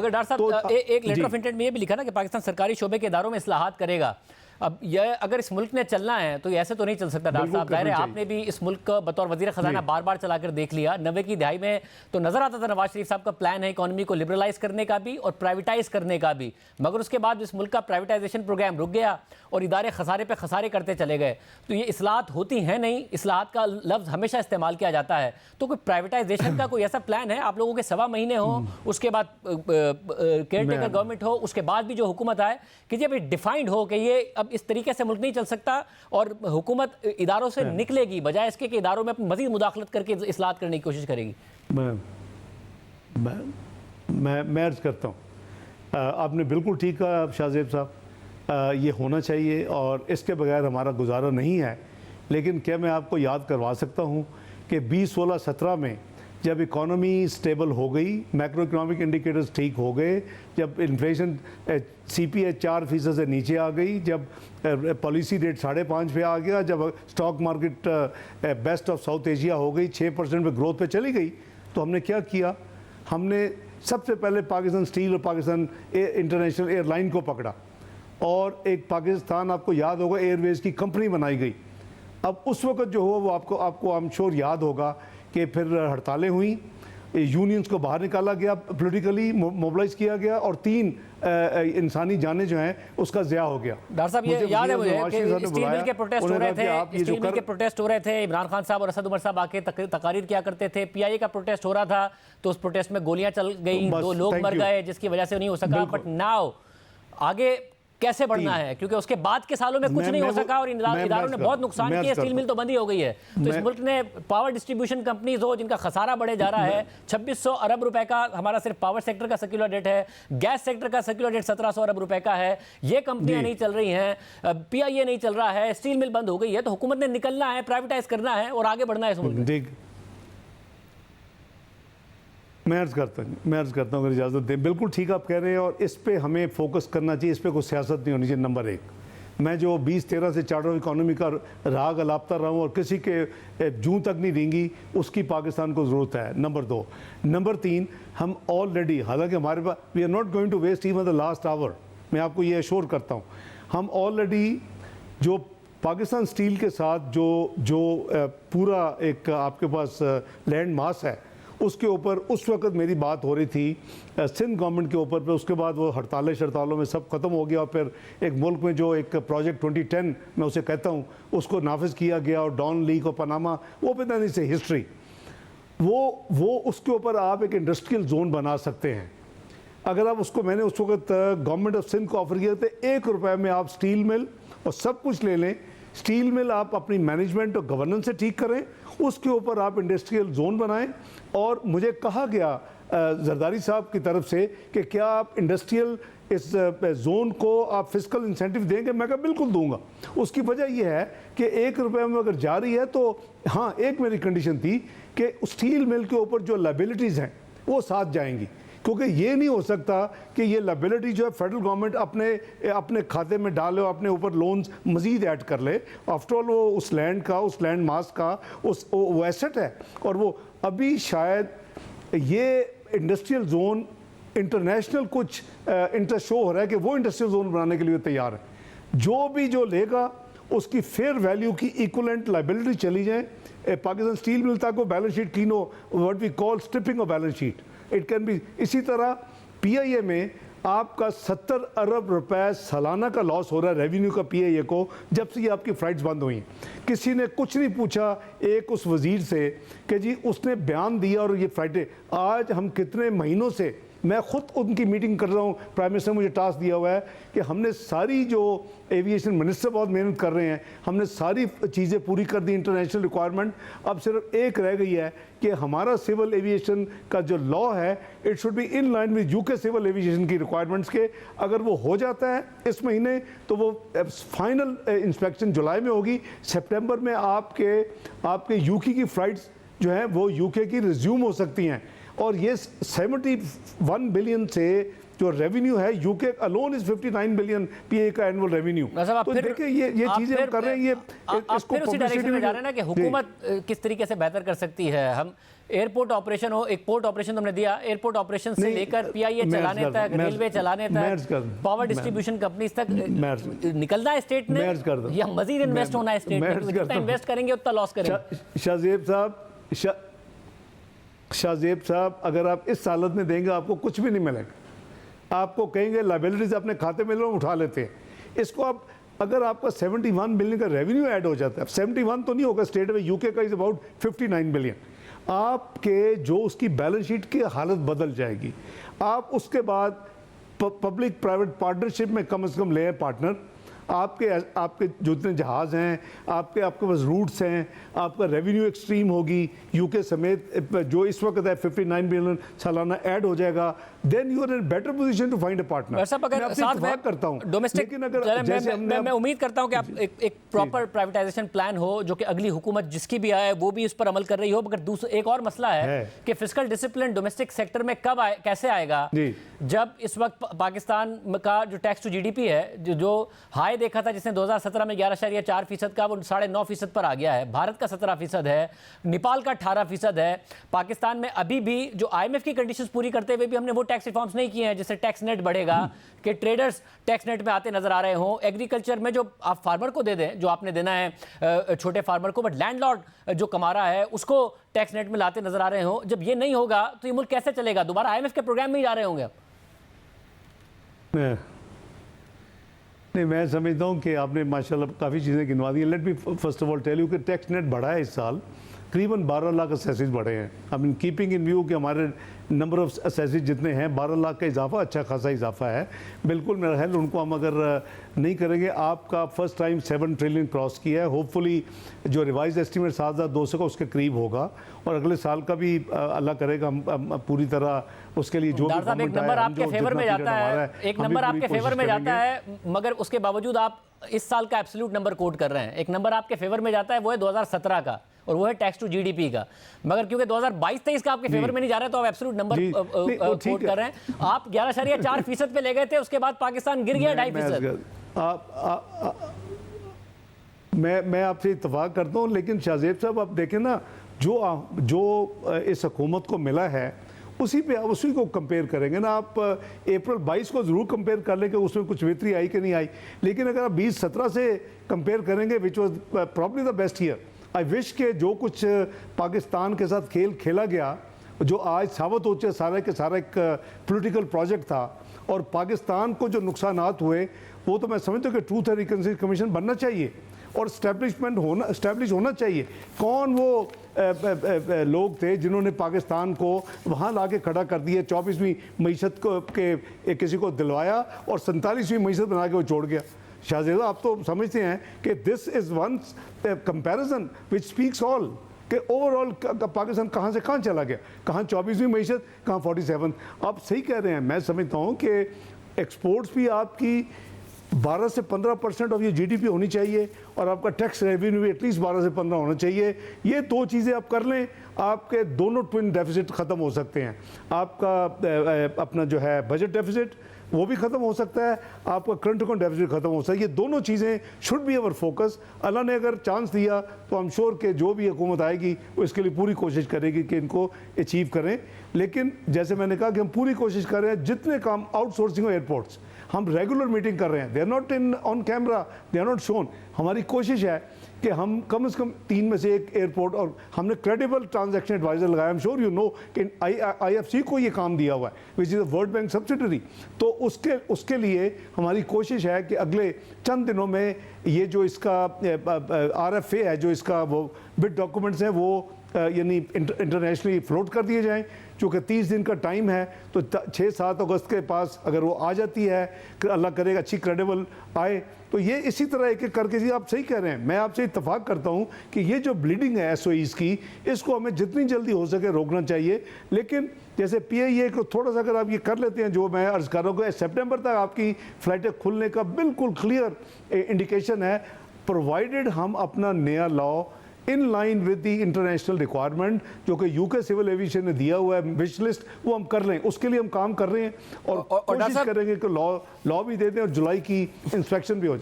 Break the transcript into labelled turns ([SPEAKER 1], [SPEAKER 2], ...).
[SPEAKER 1] मगर डॉक्टर साहब एक लेटर ऑफ इंटेंट में ये भी लिखा ना कि पाकिस्तान सरकारी शोबे के इदारों में इस्लाहात करेगा। अब यह अगर इस मुल्क ने चलना है तो ऐसे तो नहीं चल सकता डॉक्टर साहब। जाहिर है आपने भी इस मुल्क का बतौर वजीर खजाना बार बार चलाकर देख लिया। 90 की दहाई में तो नजर आता था नवाज शरीफ साहब का प्लान है इकोनॉमी को लिबरलाइज करने का भी और प्राइवेटाइज करने का भी, मगर उसके बाद इस मुल्क का प्राइवेटाइजेशन प्रोग्राम रुक गया और इदारे खसारे पे खसारे करते चले गए। तो ये इस्लाहत होती हैं नहीं, इस्लाहत का लफ्ज़ हमेशा इस्तेमाल किया जाता है। तो कोई प्राइवेटाइजेशन का कोई ऐसा प्लान है आप लोगों के 1.25 महीने हो, उसके बाद केयर टेकर गवर्नमेंट हो, उसके बाद भी जो हुकूमत आए कि जब डिफाइंड हो कि ये अब इस तरीके से मुल्क नहीं चल सकता और हुकूमत इदारों से निकलेगी बजाय इसके कि इदारों में अपनी मजीद मुदाखलत करके इस्लाहत करने की कोशिश करेगी?
[SPEAKER 2] मैं अर्ज करता हूँ, आपने बिल्कुल ठीक कहा शाहजेब साहब, ये होना चाहिए और इसके बगैर हमारा गुजारा नहीं है। लेकिन क्या मैं आपको याद करवा सकता हूँ कि 20, 16, 17 में जब इकॉनमी स्टेबल हो गई, मैक्रो इकोनॉमिक इंडिकेटर्स ठीक हो गए, जब इन्फ्लेशन CPI 4% से नीचे आ गई, जब पॉलिसी रेट 5.5 पे आ गया, जब stock market best of south Asia हो गई, 6% पे ग्रोथ पे चली गई, तो हमने क्या किया? हमने सबसे पहले पाकिस्तान स्टील और पाकिस्तान इंटरनेशनल एयरलाइन को पकड़ा और एक पाकिस्तान, आपको याद होगा, एयरवेज की कंपनी बनाई गई। अब उस वक्त जो हुआ वो आपको आई एम श्योर याद होगा कि फिर हड़तालें हुई, यूनियंस को बाहर निकाला गया, पॉलिटिकली मोबिलाइज किया गया और 3 इंसानी जानें जो हैं उसका ज़िया हो गया।
[SPEAKER 1] डॉक्टर साहब ये याद है मुझे कि स्टील मिल के प्रोटेस्ट हो रहे थे, स्टील मिल के प्रोटेस्ट हो रहे थे, इमरान खान साहब और असद उमर साहब आके तकारीर किया करते थे, PIA का प्रोटेस्ट हो रहा था तो उस प्रोटेस्ट में गोलियां चल गई, 2 लोग मर गए जिसकी वजह से नहीं हो सका। बट नाउ आगे कैसे बढ़ना है, क्योंकि उसके बाद के सालों में कुछ नहीं हो सका और इदारों ने बहुत नुकसान किया, स्टील मिल तो बंद ही हो गई है। तो इस मुल्क ने पावर डिस्ट्रीब्यूशन कंपनीज हो जिनका खसारा बढ़े जा रहा है, 2600 अरब रुपए का हमारा सिर्फ पावर सेक्टर का सर्कुलर डेट है, गैस सेक्टर का सर्कुलर डेट 1700 अरब रुपए का है, ये कंपनियां नहीं चल रही हैं, PIA नहीं चल रहा है, स्टील मिल बंद हो गई है। तो हुकूमत ने निकलना है, प्राइवेटाइज करना है और आगे बढ़ना है इस मुल्क में।
[SPEAKER 2] मैं अर्ज़ करता हूँ अगर इजाज़त दें, बिल्कुल ठीक आप कह रहे हैं और इस पे हमें फोकस करना चाहिए, इस पे कोई सियासत नहीं होनी चाहिए। नंबर 1, मैं जो 2013 से चार्टर ऑफ इकोनॉमी का राग अलापता रहा हूँ और किसी के जूं तक नहीं देंगी, उसकी पाकिस्तान को ज़रूरत है। नंबर 2, नंबर 3, हम ऑलरेडी, हालांकि हमारे पास, we are not going to waste even the last hour, मैं आपको ये एश्योर करता हूँ, हम ऑलरेडी जो पाकिस्तान स्टील के साथ जो पूरा एक आपके पास लैंड मास है उसके ऊपर उस वक्त मेरी बात हो रही थी सिंध गवर्नमेंट के ऊपर पे, उसके बाद वो हड़तालों में सब ख़त्म हो गया और फिर एक मुल्क में जो एक प्रोजेक्ट 2010 मैं उसे कहता हूँ उसको नाफिज किया गया और डॉन लीक और पनामा, वो पता नहीं से हिस्ट्री, वो उसके ऊपर आप एक इंडस्ट्रियल जोन बना सकते हैं। अगर आप उसको, मैंने उस वक्त गवर्नमेंट ऑफ सिंध को ऑफर किया था, 1 रुपये में आप स्टील मिल और सब कुछ ले लें। स्टील मिल आप अपनी मैनेजमेंट और गवर्नेंस से ठीक करें, उसके ऊपर आप इंडस्ट्रियल जोन बनाएं। और मुझे कहा गया जरदारी साहब की तरफ से कि क्या आप इंडस्ट्रियल इस जोन को आप फिस्कल इंसेंटिव देंगे? मैं कहा बिल्कुल दूंगा। उसकी वजह यह है कि 1 रुपये में अगर जा रही है तो हाँ, एक मेरी कंडीशन थी कि स्टील मिल के ऊपर जो लायबिलिटीज़ हैं वो साथ जाएंगी, क्योंकि ये नहीं हो सकता कि ये लायबिलिटी जो है फेडरल गवर्नमेंट अपने खाते में डाले और अपने ऊपर लोन्स मज़ीद ऐड कर ले। आफ्टर ऑल वो उस लैंड का, उस लैंड मास का वो एसेट है और वो अभी शायद ये इंडस्ट्रियल जोन इंटरनेशनल कुछ इंटरेस्ट शो हो रहा है कि वो इंडस्ट्रियल जोन बनाने के लिए तैयार है। जो लेगा उसकी फेयर वैल्यू की इक्वलेंट लायबिलिटी चली जाए। पाकिस्तान स्टील मिल तक को बैलेंस शीट क्लीन हो, what we call stripping off balance sheet, it can be. इसी तरह PIA में आपका 70 अरब रुपए सालाना का लॉस हो रहा है रेवेन्यू का PIA को, जब से ये आपकी फ्लाइट्स बंद हुई हैं। किसी ने कुछ नहीं पूछा एक उस वजीर से कि जी उसने बयान दिया और ये फ्लाइटें, आज हम कितने महीनों से, मैं खुद उनकी मीटिंग कर रहा हूँ, प्राइम मिनिस्टर मुझे टास्क दिया हुआ है कि हमने सारी, जो एविएशन मिनिस्टर बहुत मेहनत कर रहे हैं, हमने सारी चीज़ें पूरी कर दी, इंटरनेशनल रिक्वायरमेंट। अब सिर्फ एक रह गई है कि हमारा सिविल एविएशन का जो लॉ है it should be in line with UK civil aviation की रिक्वायरमेंट्स के। अगर वो हो जाता है इस महीने तो वो फाइनल इंस्पेक्शन जुलाई में होगी, सितंबर में आपके UK की फ़्लाइट्स जो हैं वो UK की रिज्यूम हो सकती हैं। और ये 71 बिलियन से जो रेवेन्यू है, UK alone is 59 billion PIA का एनुअल रेवेन्यू। तो देखिए ये चीजें हम कर रहे हैं, ये इसको
[SPEAKER 1] उसी डायरेक्शन में जा रहे हैं ना कि हुकूमत किस तरीके से बेहतर कर सकती है। हम एयरपोर्ट ऑपरेशन हो, एक पोर्ट ऑपरेशन तुमने दिया, एयरपोर्ट ऑपरेशन से
[SPEAKER 2] नहीं,
[SPEAKER 1] लेकर पीआईए चलाने तक, रेलवे चलाने तक, पावर डिस्ट्रीब्यूशन कंपनीज तक निकलना है स्टेट ने, या मजीद इन्वेस्ट होना है स्टेट में? जितना इन्वेस्ट करेंगे उतना लॉस करेंगे।
[SPEAKER 2] शाहजेब साहब, अगर आप इस हालत में देंगे आपको कुछ भी नहीं मिलेगा। आपको कहेंगे लाइबिलिटीज अपने खाते में लो, उठा लेते हैं इसको। आप अगर आपका 71 बिलियन का रेवेन्यू ऐड हो जाता है, 71 तो नहीं होगा स्टेट में, यूके का इज अबाउट 59 बिलियन, आपके जो उसकी बैलेंस शीट की हालत बदल जाएगी। आप उसके बाद पब्लिक प्राइवेट पार्टनरशिप में कम से कम ले पार्टनर, आपके जो इतने जहाज हैं, आपके पास रूट्स हैं, आपका रेवेन्यू एक्सट्रीम होगी, यूके समेत जो इस वक्त है 59 बिलियन सालाना ऐड हो जाएगा, then you are in better position to find a partner.
[SPEAKER 1] अगर साथ में
[SPEAKER 2] करता हूं
[SPEAKER 1] डोमेस्टिक, मैं उम्मीद करता हूं कि आप एक प्रॉपर प्राइवेटाइजेशन प्लान हो, जो कि अगली हुकूमत जिसकी भी आए वो भी उस पर अमल कर रही हो। मगर एक और मसला है कि फिस्कल डिसिप्लिन डोमेस्टिक सेक्टर में कब आए, कैसे आएगा, जब इस वक्त पाकिस्तान का जो टैक्स टू जीडीपी है, जो हाई देखा था जिसने 2017 में 11.4% का, वो 9.5% पर आ गया है। भारत का 17% है, नेपाल का 18% है। पाकिस्तान में अभी भी जो आईएमएफ की कंडीशंस पूरी करते हुए भी हमने वो टैक्स रिफॉर्म्स नहीं किए हैं, जिससे टैक्स नेट बढ़ेगा, कि ट्रेडर्स टैक्स नेट में आते नजर आ रहे हों। एग्रीकल्चर में जो आप फार्मर को दे दें, जो आपने देना है छोटे फार्मर को, बट लैंडलॉर्ड जो कमा रहा है उसको टैक्स नेट में लाते नजर आ रहे हो। जब ये नहीं होगा तो ये मुल्क कैसे चलेगा? दोबारा आईएमएफ के प्रोग्राम में ही जा रहे होंगे आप?
[SPEAKER 2] नहीं, मैं समझता हूँ कि आपने माशाल्लाह काफ़ी चीज़ें गिनवा दी हैं। Let me first of all tell you कि टैक्स नेट बढ़ा है इस साल, करीबन 12 लाख असेसिस बढ़े हैं। I mean keeping in view कि हमारे नंबर ऑफ असेसिस जितने हैं, 12 लाख का इजाफा अच्छा खासा इजाफा है। बिल्कुल मेरा ख्याल उनको हम अगर नहीं करेंगे, आपका फर्स्ट टाइम 7 ट्रिलियन क्रॉस किया है। होपफुली जो रिवाइज एस्टीमेट 7,200 का उसके करीब होगा, और अगले साल का भी अल्लाह करेगा हम पूरी तरह उसके लिए जो
[SPEAKER 1] भी एक नंबर आपके फेवर में जाता है, एक नंबर आपके फेवर में जाता है, मगर उसके बावजूद आप इस साल का एब्सोल्यूट नंबर कोट कर रहे हैं। एक नंबर आपके फेवर में जाता है, वो है 2017 का, और वो है टैक्स टू जीडीपी का। मगर क्योंकि 2022-23 का आपके फेवर में नहीं जा रहा है, तो आप एब्सोल्यूट नंबर कोट कर रहे हैं। आप 11.4% पे ले गए थे, उसके बाद पाकिस्तान गिर गया 2.5%।
[SPEAKER 2] मैं आपसे इत्तेफाक करता हूँ, लेकिन शाहजेब साहब आप देखें ना, जो इस हुकूमत को मिला है उसी को कंपेयर करेंगे ना। आप अप्रैल 22 को ज़रूर कंपेयर कर लेंगे, उसमें कुछ बेहतरी आई कि नहीं आई। लेकिन अगर आप 2017 से कंपेयर करेंगे, which was probably the best year. I wish के जो कुछ पाकिस्तान के साथ खेल खेला गया, जो आज साबित हो चुका सारा के सारा एक पॉलिटिकल प्रोजेक्ट था, और पाकिस्तान को जो नुकसानात हुए, वो तो मैं समझता हूँ कि ट्रूथ एंड रिकन्सिलिएशन कमीशन बनना चाहिए और स्टैब्लिश होना चाहिए। कौन वो लोग थे जिन्होंने पाकिस्तान को वहाँ ला के खड़ा कर दिया, 24वीं मीशत को के किसी को दिलवाया और 47वीं मीशत बना के वो छोड़ गया। शाहजेब आप तो समझते हैं कि this is one comparison which speaks all, कि ओवरऑल पाकिस्तान कहाँ से कहाँ चला गया, कहाँ 24वीं मीशत, कहाँ 47। आप सही कह रहे हैं। मैं समझता हूँ कि एक्सपोर्ट्स भी आपकी 12 से 15% ऑफ ये जीडीपी होनी चाहिए, और आपका टैक्स रेवेन्यू भी एटलीस्ट 12 से 15 होना चाहिए। ये दो चीज़ें आप कर लें, आपके दोनों ट्विन डेफिसिट ख़त्म हो सकते हैं। आपका अपना जो है बजट डेफिसिट वो भी ख़त्म हो सकता है, आपका करंट अकाउंट डेफिसिट ख़त्म हो सकता है। ये दोनों चीज़ें शुड बी अवर फोकस। अल्लाह ने अगर चांस दिया तो आई एम श्योर कि जो भी हुकूमत आएगी वो इसके लिए पूरी कोशिश करेगी कि इनको अचीव करें। लेकिन जैसे मैंने कहा कि हम पूरी कोशिश कर रहे हैं, जितने काम आउटसोर्सिंग एयरपोर्ट्स हम रेगुलर मीटिंग कर रहे हैं, they are not in on camera, they are not shown. हमारी कोशिश है कि हम कम से कम 3 में से एक एयरपोर्ट, और हमने क्रेडिबल ट्रांजैक्शन एडवाइजर लगाया। I am sure you know कि IFC को ये काम दिया हुआ है, which is a world bank subsidiary. तो उसके लिए हमारी कोशिश है कि अगले चंद दिनों में ये जो इसका RFA है, जो इसका वो बिड डॉक्यूमेंट्स हैं, वो यानी इंटरनेशनली फ्लोट कर दिए जाएं। चूँकि 30 दिन का टाइम है, तो 6-7 अगस्त के पास अगर वो आ जाती है, अल्लाह करेगा अच्छी क्रेडिबल आए, तो ये इसी तरह एक एक करके जी आप सही कह रहे हैं। मैं आपसे इत्तेफाक करता हूँ कि ये जो ब्लीडिंग है SOEs की, इसको हमें जितनी जल्दी हो सके रोकना चाहिए। लेकिन जैसे PIA को थोड़ा सा अगर आप ये कर लेते हैं, जो मैं अर्ज़ कर रहा हूँ कि सितंबर तक आपकी फ़्लाइटें खुलने का बिल्कुल क्लियर इंडिकेशन है, प्रोवाइडेड हम अपना नया law in line with the international requirement जो कि यूके सिविल एविएशन ने दिया हुआ है विश लिस्ट, वो हम कर लें। उसके लिए हम काम कर रहे हैं और कोशिश करेंगे कि लॉ भी दे दें और जुलाई की इंस्पेक्शन भी हो जाए।